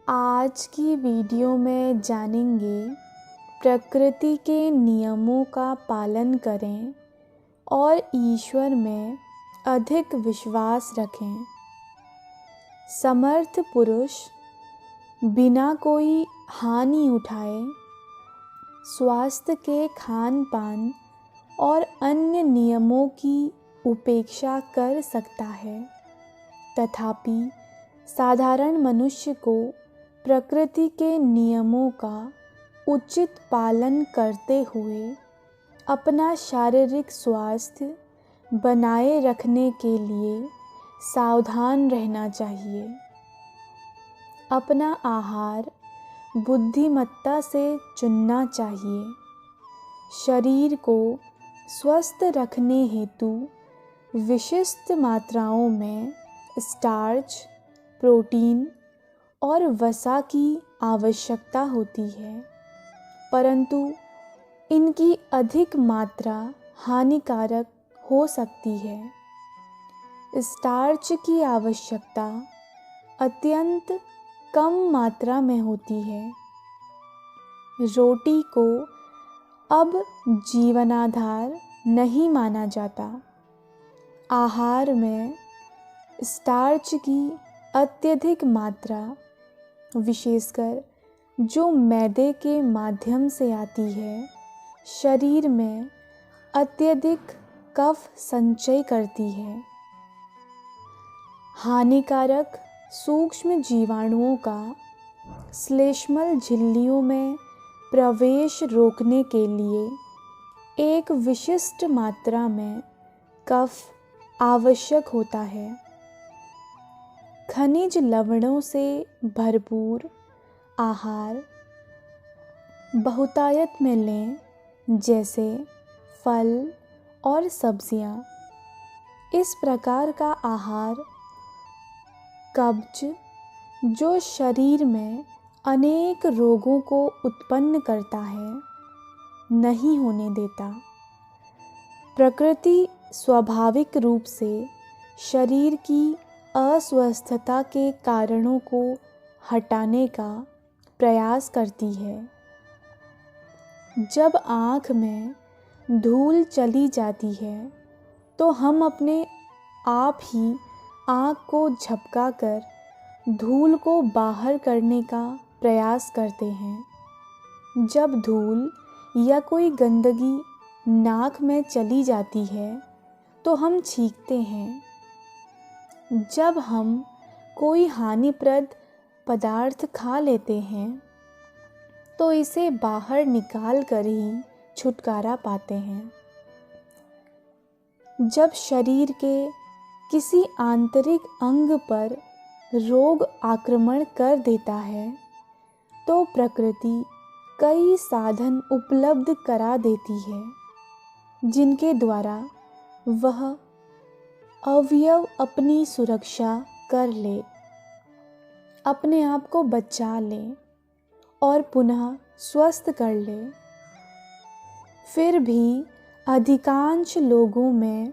आज की वीडियो में जानेंगे प्रकृति के नियमों का पालन करें और ईश्वर में अधिक विश्वास रखें। समर्थ पुरुष बिना कोई हानि उठाए स्वास्थ्य के खान पान और अन्य नियमों की उपेक्षा कर सकता है, तथापि साधारण मनुष्य को प्रकृति के नियमों का उचित पालन करते हुए अपना शारीरिक स्वास्थ्य बनाए रखने के लिए सावधान रहना चाहिए। अपना आहार बुद्धिमत्ता से चुनना चाहिए। शरीर को स्वस्थ रखने हेतु विशिष्ट मात्राओं में स्टार्च, प्रोटीन और वसा की आवश्यकता होती है, परंतु इनकी अधिक मात्रा हानिकारक हो सकती है। स्टार्च की आवश्यकता अत्यंत कम मात्रा में होती है। रोटी को अब जीवनाधार नहीं माना जाता। आहार में स्टार्च की अत्यधिक मात्रा, विशेषकर जो मैदे के माध्यम से आती है, शरीर में अत्यधिक कफ संचय करती है। हानिकारक सूक्ष्म जीवाणुओं का श्लेष्मल झिल्लियों में प्रवेश रोकने के लिए एक विशिष्ट मात्रा में कफ आवश्यक होता है। खनिज लवणों से भरपूर आहार बहुतायत में लें, जैसे फल और सब्जियां। इस प्रकार का आहार कब्ज, जो शरीर में अनेक रोगों को उत्पन्न करता है, नहीं होने देता। प्रकृति स्वाभाविक रूप से शरीर की अस्वस्थता के कारणों को हटाने का प्रयास करती है। जब आँख में धूल चली जाती है तो हम अपने आप ही आँख को झपकाकर धूल को बाहर करने का प्रयास करते हैं। जब धूल या कोई गंदगी नाक में चली जाती है तो हम छींकते हैं। जब हम कोई हानिप्रद पदार्थ खा लेते हैं तो इसे बाहर निकाल कर ही छुटकारा पाते हैं। जब शरीर के किसी आंतरिक अंग पर रोग आक्रमण कर देता है तो प्रकृति कई साधन उपलब्ध करा देती है, जिनके द्वारा वह अवयव अपनी सुरक्षा कर ले, अपने आप को बचा ले और पुनः स्वस्थ कर ले। फिर भी अधिकांश लोगों में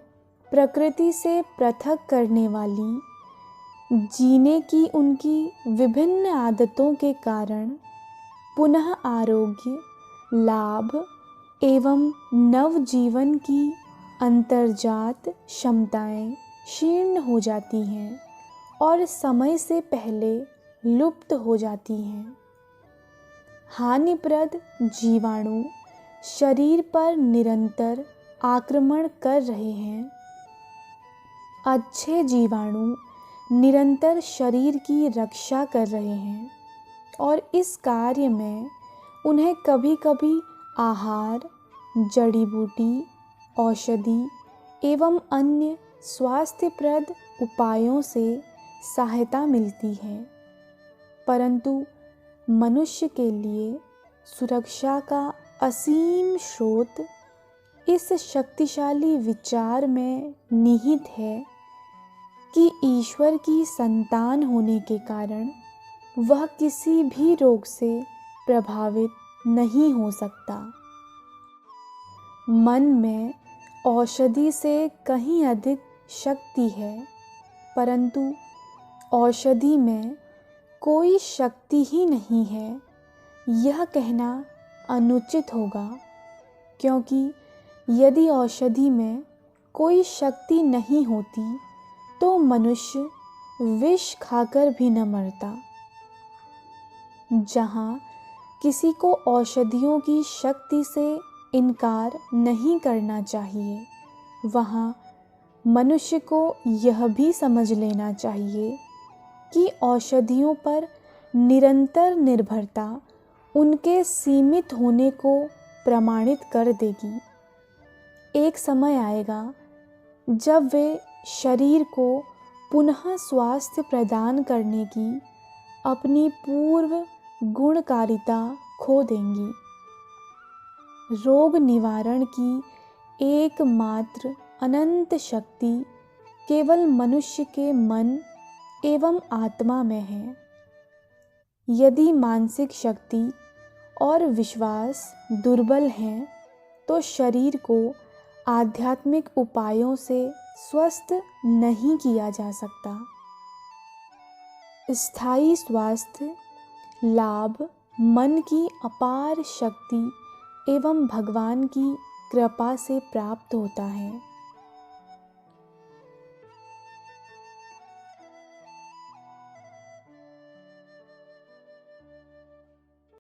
प्रकृति से पृथक करने वाली जीने की उनकी विभिन्न आदतों के कारण पुनः आरोग्य, लाभ एवं नवजीवन की अंतर्जात क्षमताएं क्षीण हो जाती हैं और समय से पहले लुप्त हो जाती हैं। हानिप्रद जीवाणु शरीर पर निरंतर आक्रमण कर रहे हैं। अच्छे जीवाणु निरंतर शरीर की रक्षा कर रहे हैं और इस कार्य में उन्हें कभी कभी आहार, जड़ी बूटी, औषधि एवं अन्य स्वास्थ्यप्रद उपायों से सहायता मिलती है, परंतु मनुष्य के लिए सुरक्षा का असीम स्रोत इस शक्तिशाली विचार में निहित है कि ईश्वर की संतान होने के कारण वह किसी भी रोग से प्रभावित नहीं हो सकता। मन में औषधि से कहीं अधिक शक्ति है, परंतु औषधि में कोई शक्ति ही नहीं है, यह कहना अनुचित होगा, क्योंकि यदि औषधि में कोई शक्ति नहीं होती तो मनुष्य विष खाकर भी न मरता। जहाँ किसी को औषधियों की शक्ति से इनकार नहीं करना चाहिए, वहाँ मनुष्य को यह भी समझ लेना चाहिए कि औषधियों पर निरंतर निर्भरता उनके सीमित होने को प्रमाणित कर देगी। एक समय आएगा जब वे शरीर को पुनः स्वास्थ्य प्रदान करने की अपनी पूर्व गुणकारिता खो देंगी। रोग निवारण की एकमात्र अनंत शक्ति केवल मनुष्य के मन एवं आत्मा में है। यदि मानसिक शक्ति और विश्वास दुर्बल हैं तो शरीर को आध्यात्मिक उपायों से स्वस्थ नहीं किया जा सकता। स्थायी स्वास्थ्य लाभ मन की अपार शक्ति एवं भगवान की कृपा से प्राप्त होता है।